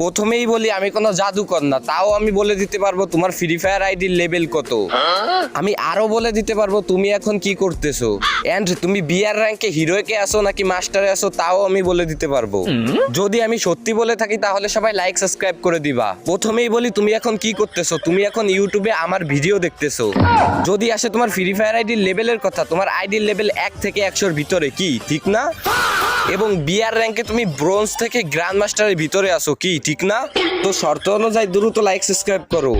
প্রথমেই বলি আমি কোনো জাদুকর না, তাও আমি বলে দিতে পারবো তোমার ফ্রি ফায়ার আইডির লেভেল কত। আমি আরো বলে দিতে পারবো তুমি এখন কি করতেছো, এন্ড তুমি বিআর র্যাঙ্কে হিরোকে আসো নাকি মাস্টারে আসো, তাও আমি বলে দিতে পারবো। যদি আমি সত্যি বলে থাকি তাহলে সবাই লাইক সাবস্ক্রাইব করে দিবা। প্রথমেই বলি তুমি এখন কি করতেছো, তুমি এখন ইউটিউবে আমার ভিডিও দেখতেছো। যদি আসে তোমার ফ্রি ফায়ার আইডির লেভেলের কথা, তোমার আইডির লেভেল 1 থেকে 100-র ভিতরে, কি ঠিক না? এবং বিআর র্যাঙ্কে তুমি ব্রোঞ্জ থেকে গ্র্যান্ড মাস্টারের ভিতরে আসো, কি ঠিক না? তো শর্ত অনুযায়ী দ্রুত লাইক সাবস্ক্রাইব করো।